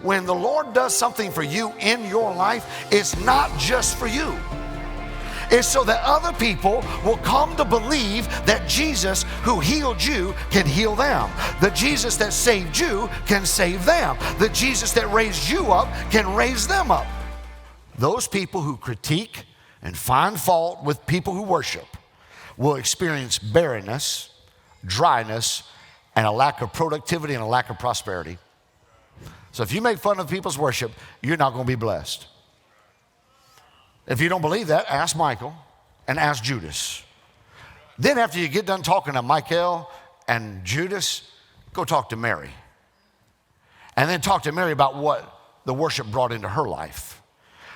when the Lord does something for you in your life, it's not just for you. It's so that other people will come to believe that Jesus who healed you can heal them. The Jesus that saved you can save them. The Jesus that raised you up can raise them up. Those people who critique and find fault with people who worship will experience barrenness, dryness, and a lack of productivity and a lack of prosperity. So if you make fun of people's worship, you're not going to be blessed. If you don't believe that, ask Michael and ask Judas. Then after you get done talking to Michael and Judas, go talk to Mary. And then talk to Mary about what the worship brought into her life.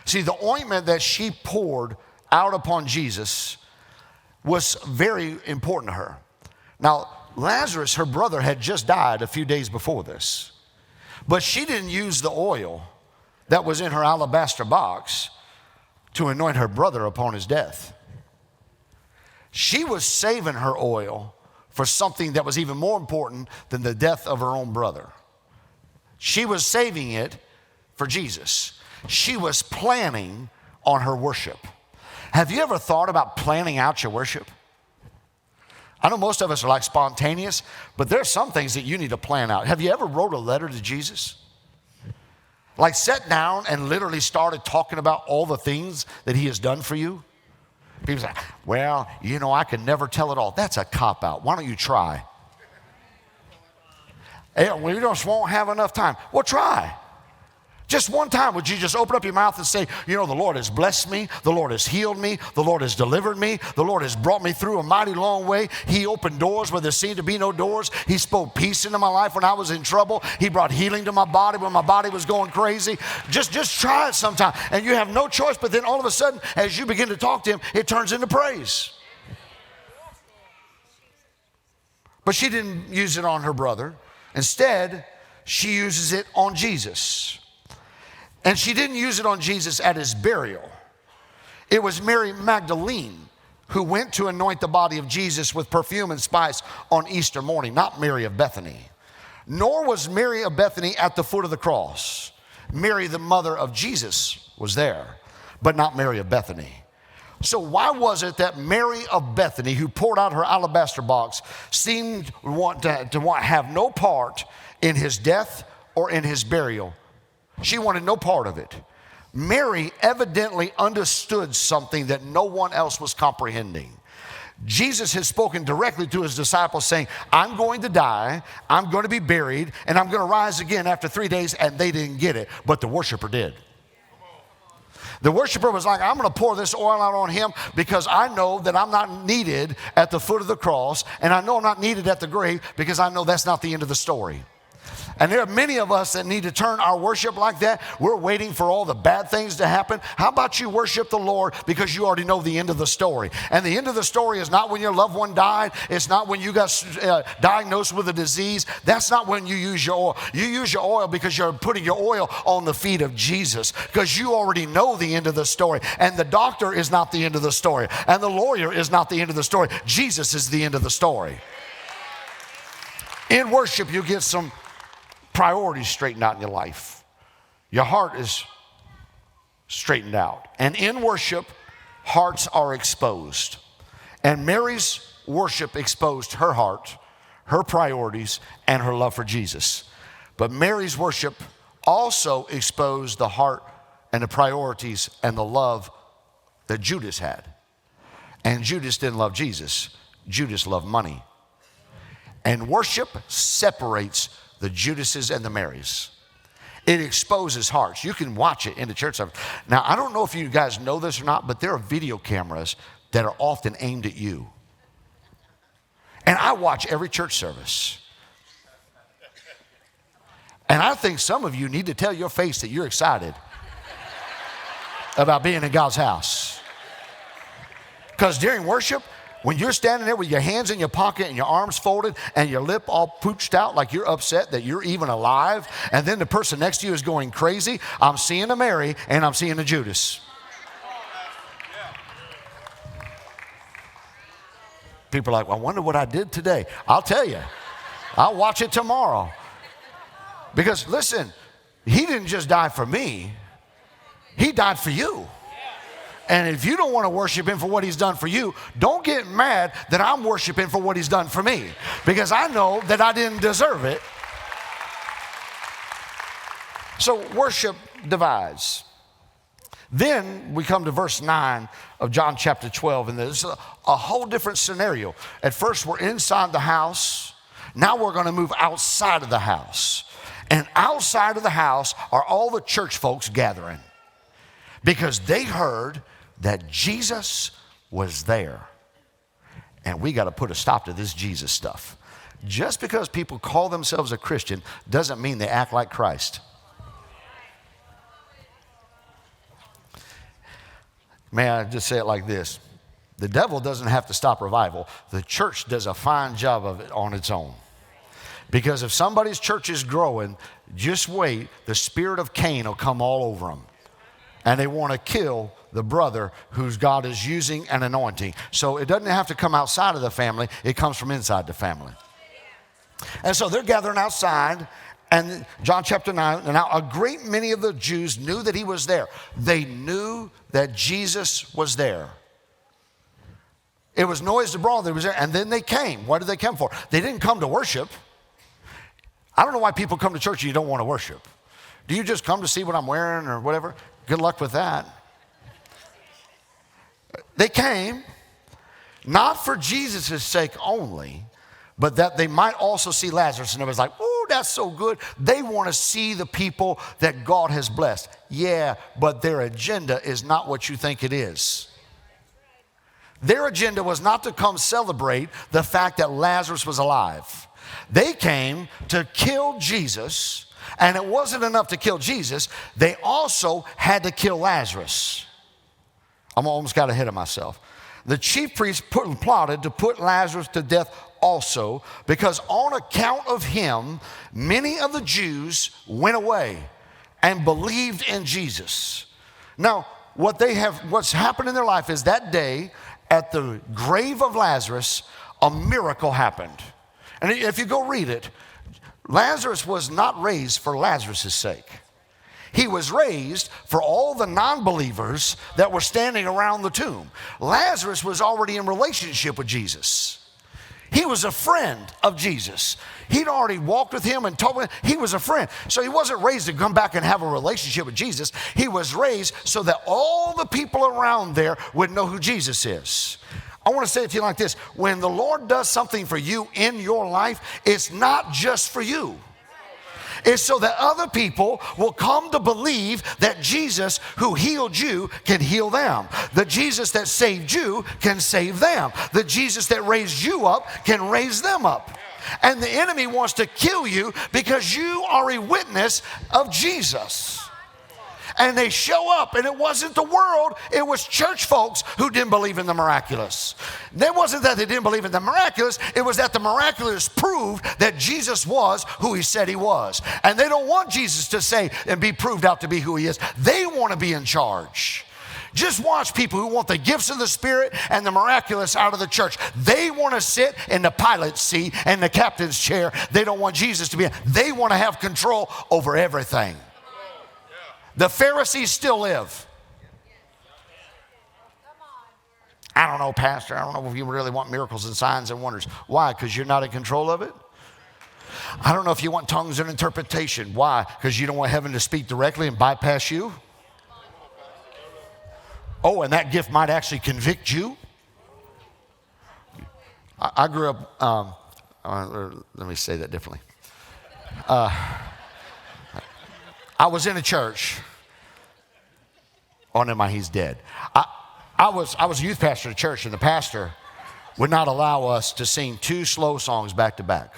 See, the ointment that she poured out upon Jesus was very important to her. Now, Lazarus, her brother, had just died a few days before this. But she didn't use the oil that was in her alabaster box to anoint her brother upon his death. She was saving her oil for something that was even more important than the death of her own brother. She was saving it for Jesus. She was planning on her worship. Have you ever thought about planning out your worship? I know most of us are like spontaneous, but there are some things that you need to plan out. Have you ever wrote a letter to Jesus? Like sat down and literally started talking about all the things that he has done for you? People say, well, you know, I can never tell it all. That's a cop-out. Why don't you try? Hey, we just won't have enough time. Well, try. Just one time, would you just open up your mouth and say, you know, the Lord has blessed me, the Lord has healed me, the Lord has delivered me, the Lord has brought me through a mighty long way. He opened doors where there seemed to be no doors. He spoke peace into my life when I was in trouble. He brought healing to my body when my body was going crazy. Just try it sometime. And you have no choice, but then all of a sudden, as you begin to talk to him, it turns into praise. But she didn't use it on her brother. Instead, she uses it on Jesus. And she didn't use it on Jesus at his burial. It was Mary Magdalene who went to anoint the body of Jesus with perfume and spice on Easter morning, not Mary of Bethany. Nor was Mary of Bethany at the foot of the cross. Mary, the mother of Jesus, was there, but not Mary of Bethany. So why was it that Mary of Bethany, who poured out her alabaster box, seemed to have no part in his death or in his burial? She wanted no part of it. Mary evidently understood something that no one else was comprehending. Jesus has spoken directly to his disciples saying, I'm going to die, I'm going to be buried, and I'm going to rise again after 3 days, and they didn't get it, but the worshiper did. The worshiper was like, I'm going to pour this oil out on him because I know that I'm not needed at the foot of the cross, and I know I'm not needed at the grave because I know that's not the end of the story. And there are many of us that need to turn our worship like that. We're waiting for all the bad things to happen. How about you worship the Lord because you already know the end of the story? And the end of the story is not when your loved one died. It's not when you got diagnosed with a disease. That's not when you use your oil. You use your oil because you're putting your oil on the feet of Jesus because you already know the end of the story. And the doctor is not the end of the story. And the lawyer is not the end of the story. Jesus is the end of the story. In worship, you get some priorities straightened out in your life. Your heart is straightened out. And in worship, hearts are exposed. And Mary's worship exposed her heart, her priorities, and her love for Jesus. But Mary's worship also exposed the heart and the priorities and the love that Judas had. And Judas didn't love Jesus. Judas loved money. And worship separates the Judases and the Marys. It exposes hearts. You can watch it in the church service. Now, I don't know if you guys know this or not, but there are video cameras that are often aimed at you. And I watch every church service. And I think some of you need to tell your face that you're excited about being in God's house. Because during worship, when you're standing there with your hands in your pocket and your arms folded and your lip all pooched out like you're upset that you're even alive, and then the person next to you is going crazy, I'm seeing a Mary and I'm seeing a Judas. People are like, well, I wonder what I did today. I'll tell you. I'll watch it tomorrow. Because listen, He didn't just die for me. He died for you. And if you don't want to worship him for what he's done for you, don't get mad that I'm worshiping for what he's done for me, because I know that I didn't deserve it. So worship divides. Then we come to verse 9 of John chapter 12, and there's a whole different scenario. At first we're inside the house. Now we're going to move outside of the house. And outside of the house are all the church folks gathering, because they heard that Jesus was there. And we got to put a stop to this Jesus stuff. Just because people call themselves a Christian doesn't mean they act like Christ. May I just say it like this? The devil doesn't have to stop revival. The church does a fine job of it on its own. Because if somebody's church is growing, just wait, the spirit of Cain will come all over them. And they want to kill the brother whose God is using and anointing. So it doesn't have to come outside of the family. It comes from inside the family. And so they're gathering outside. And John chapter 9, and now a great many of the Jews knew that he was there. They knew that Jesus was there. It was noised abroad that he was there. And then they came. What did they come for? They didn't come to worship. I don't know why people come to church and you don't want to worship. Do you just come to see what I'm wearing or whatever? Good luck with that. They came not for Jesus' sake only, but that they might also see Lazarus. And it was like, oh, that's so good. They want to see the people that God has blessed. Yeah, but their agenda is not what you think it is. Their agenda was not to come celebrate the fact that Lazarus was alive. They came to kill Jesus. And it wasn't enough to kill Jesus. They also had to kill Lazarus. I almost got ahead of myself. The chief priests plotted to put Lazarus to death also, because on account of him, many of the Jews went away and believed in Jesus. Now, what's happened in their life is that day at the grave of Lazarus, a miracle happened. And if you go read it, Lazarus was not raised for Lazarus' sake. He was raised for all the non-believers that were standing around the tomb. Lazarus was already in relationship with Jesus. He was a friend of Jesus. He'd already walked with him and told him he was a friend. So he wasn't raised to come back and have a relationship with Jesus. He was raised so that all the people around there would know who Jesus is. I want to say it to you like this. When the Lord does something for you in your life, it's not just for you. It's so that other people will come to believe that Jesus who healed you can heal them. The Jesus that saved you can save them. The Jesus that raised you up can raise them up. And the enemy wants to kill you because you are a witness of Jesus. And they show up, and it wasn't the world, it was church folks who didn't believe in the miraculous. It wasn't that they didn't believe in the miraculous, it was that the miraculous proved that Jesus was who he said he was. And they don't want Jesus to say and be proved out to be who he is. They want to be in charge. Just watch people who want the gifts of the Spirit and the miraculous out of the church. They want to sit in the pilot's seat and the captain's chair. They don't want Jesus to be. They want to have control over everything. The Pharisees still live. I don't know, Pastor. I don't know if you really want miracles and signs and wonders. Why? Because you're not in control of it? I don't know if you want tongues and interpretation. Why? Because you don't want heaven to speak directly and bypass you? Oh, and that gift might actually convict you? I grew up, let me say that differently. I was in a church. Oh, never mind, he's dead. I was a youth pastor at a church, and the pastor would not allow us to sing 2 slow songs back to back.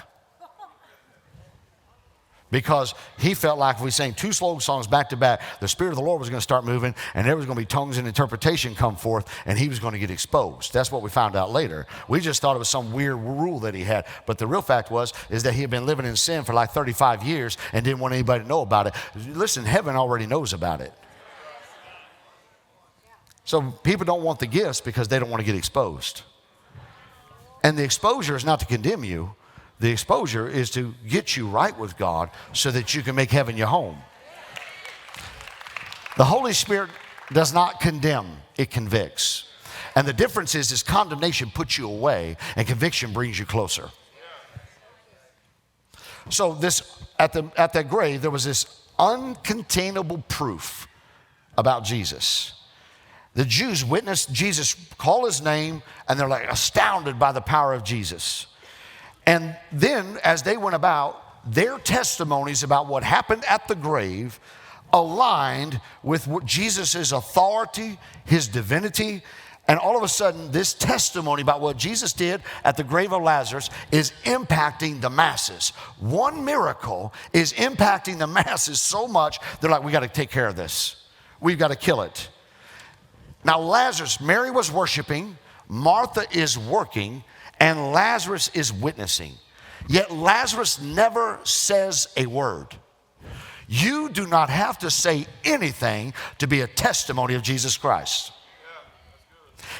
Because he felt like if we sang 2 slow songs back to back, the Spirit of the Lord was going to start moving, and there was going to be tongues and interpretation come forth, and he was going to get exposed. That's what we found out later. We just thought it was some weird rule that he had. But the real fact is that he had been living in sin for like 35 years and didn't want anybody to know about it. Listen, heaven already knows about it. So people don't want the gifts because they don't want to get exposed. And the exposure is not to condemn you. The exposure is to get you right with God so that you can make heaven your home. The Holy Spirit does not condemn, it convicts. And the difference is condemnation puts you away and conviction brings you closer. So at that grave, there was this uncontainable proof about Jesus. The Jews witnessed Jesus call his name, and they're like astounded by the power of Jesus. And then as they went about, their testimonies about what happened at the grave aligned with what Jesus' authority, his divinity. And all of a sudden, this testimony about what Jesus did at the grave of Lazarus is impacting the masses. One miracle is impacting the masses so much, they're like, we got to take care of this. We've got to kill it. Now, Lazarus, Mary was worshiping, Martha is working, and Lazarus is witnessing. Yet Lazarus never says a word. You do not have to say anything to be a testimony of Jesus Christ.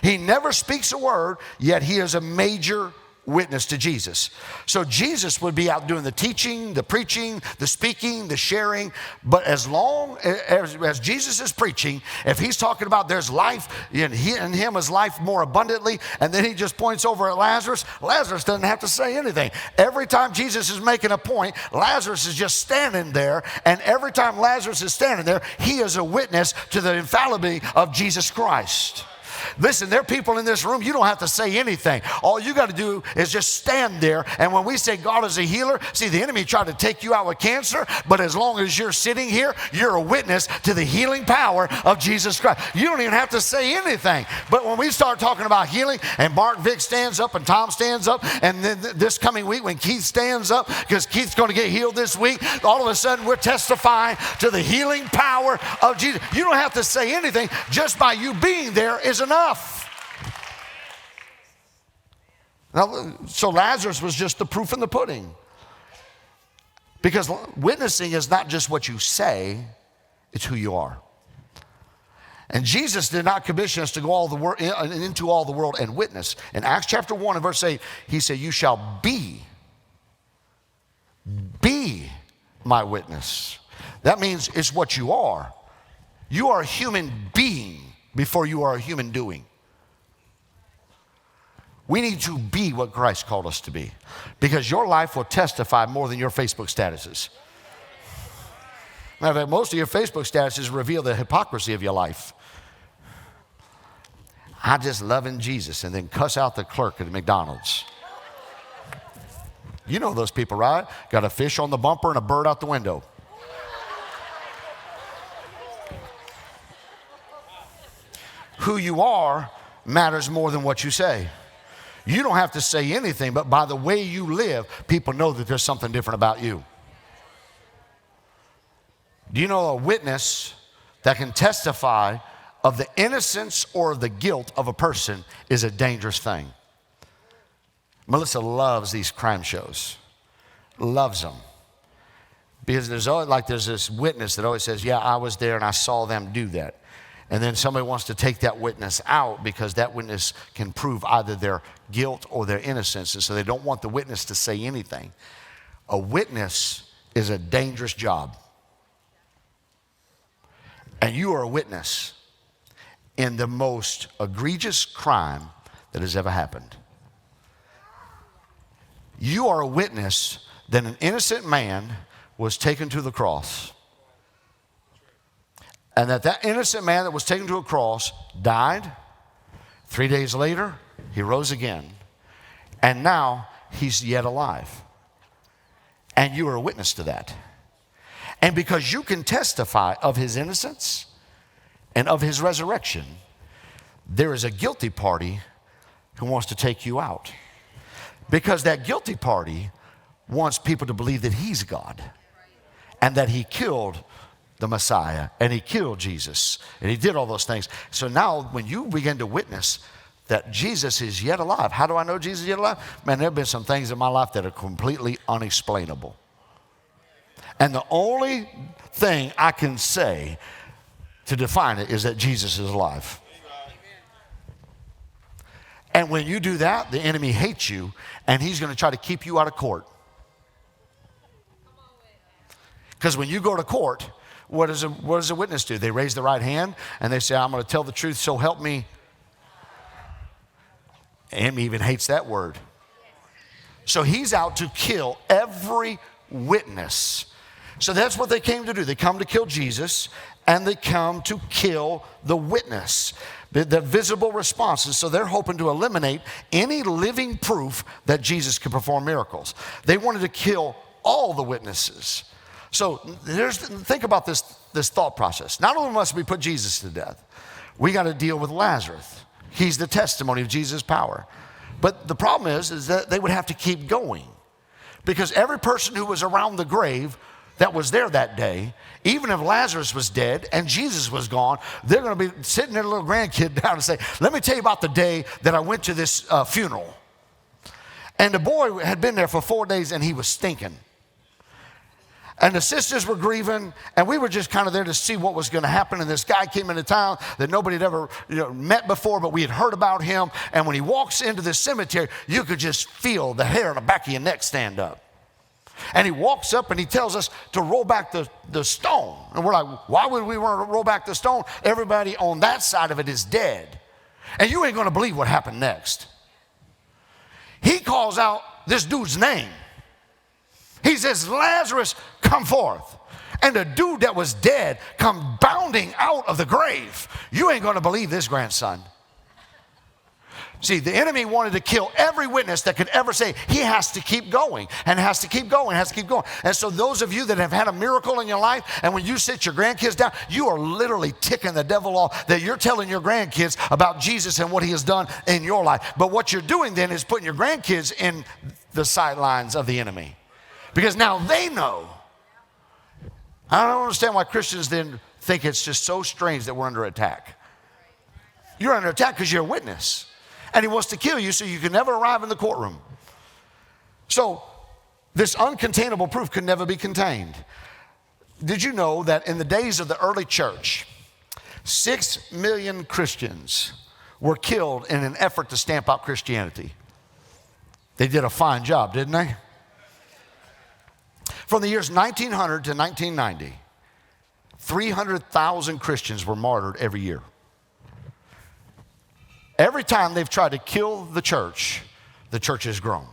He never speaks a word, yet he is a major witness to Jesus. So Jesus would be out doing the teaching, the preaching, the speaking, the sharing. But as long as Jesus is preaching, if he's talking about there's life in him is life more abundantly, and then he just points over at Lazarus, Lazarus doesn't have to say anything. Every time Jesus is making a point, Lazarus is just standing there. And every time Lazarus is standing there, he is a witness to the infallibility of Jesus Christ. Listen, there are people in this room, you don't have to say anything. All you got to do is just stand there. And when we say God is a healer, see, the enemy tried to take you out with cancer, but as long as you're sitting here, you're a witness to the healing power of Jesus Christ. You don't even have to say anything. But when we start talking about healing, and Mark Vick stands up and Tom stands up, and then this coming week when Keith stands up, because Keith's going to get healed this week, all of a sudden we're testifying to the healing power of Jesus. You don't have to say anything. Just by you being there is enough. Now, so Lazarus was just the proof in the pudding. Because witnessing is not just what you say, it's who you are. And Jesus did not commission us to go into all the world and witness. In Acts chapter 1 and verse 8, he said, you shall be my witness. That means it's what you are. You are a human being before you are a human doing. We need to be what Christ called us to be, because your life will testify more than your Facebook statuses. Matter of fact, most of your Facebook statuses reveal the hypocrisy of your life. I just loving Jesus, and then cuss out the clerk at McDonald's. You know those people, right? Got a fish on the bumper and a bird out the window. Who you are matters more than what you say. You don't have to say anything, but by the way you live, people know that there's something different about you. Do you know a witness that can testify of the innocence or the guilt of a person is a dangerous thing? Melissa loves these crime shows, loves them. Because there's this witness that always says, yeah, I was there and I saw them do that. And then somebody wants to take that witness out because that witness can prove either their guilt or their innocence. And so they don't want the witness to say anything. A witness is a dangerous job. And you are a witness in the most egregious crime that has ever happened. You are a witness that an innocent man was taken to the cross. And that innocent man that was taken to a cross died. 3 days later, he rose again. And now he's yet alive. And you are a witness to that. And because you can testify of his innocence and of his resurrection, there is a guilty party who wants to take you out. Because that guilty party wants people to believe that he's God and that he killed the Messiah, and he killed Jesus, and he did all those things. So now when you begin to witness that Jesus is yet alive, how do I know Jesus is yet alive? Man, there have been some things in my life that are completely unexplainable. And the only thing I can say to define it is that Jesus is alive. And when you do that, the enemy hates you, and he's going to try to keep you out of court. Because when you go to court, what does a witness do? They raise the right hand and they say, I'm going to tell the truth, so help me. Amy even hates that word. So he's out to kill every witness. So that's what they came to do. They come to kill Jesus, and they come to kill the witness, the visible responses. So they're hoping to eliminate any living proof that Jesus could perform miracles. They wanted to kill all the witnesses. So think about this thought process. Not only must we put Jesus to death, we got to deal with Lazarus. He's the testimony of Jesus' power. But the problem is that they would have to keep going, because every person who was around the grave that was there that day, even if Lazarus was dead and Jesus was gone, they're going to be sitting their little grandkid down and say, let me tell you about the day that I went to this funeral. And the boy had been there for 4 days and he was stinking. And the sisters were grieving, and we were just kind of there to see what was going to happen. And this guy came into town that nobody had ever met before, but we had heard about him. And when he walks into this cemetery, you could just feel the hair on the back of your neck stand up. And he walks up and he tells us to roll back the stone. And we're like, why would we want to roll back the stone? Everybody on that side of it is dead. And you ain't going to believe what happened next. He calls out this dude's name. He says, Lazarus, come forth. And the dude that was dead come bounding out of the grave. You ain't going to believe this, grandson. See, the enemy wanted to kill every witness that could ever say he has to keep going and has to keep going, has to keep going. And so those of you that have had a miracle in your life, and when you sit your grandkids down, you are literally ticking the devil off that you're telling your grandkids about Jesus and what he has done in your life. But what you're doing then is putting your grandkids in the sidelines of the enemy, because now they know. I don't understand why Christians then think it's just so strange that we're under attack. You're under attack because you're a witness. And he wants to kill you so you can never arrive in the courtroom. So this uncontainable proof could never be contained. Did you know that in the days of the early church, 6 million Christians were killed in an effort to stamp out Christianity? They did a fine job, didn't they? From the years 1900 to 1990, 300,000 Christians were martyred every year. Every time they've tried to kill the church has grown.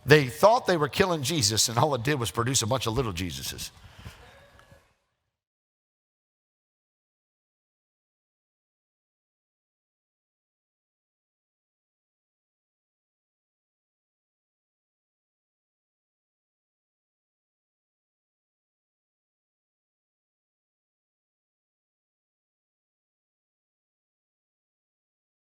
They thought they were killing Jesus, and all it did was produce a bunch of little Jesuses.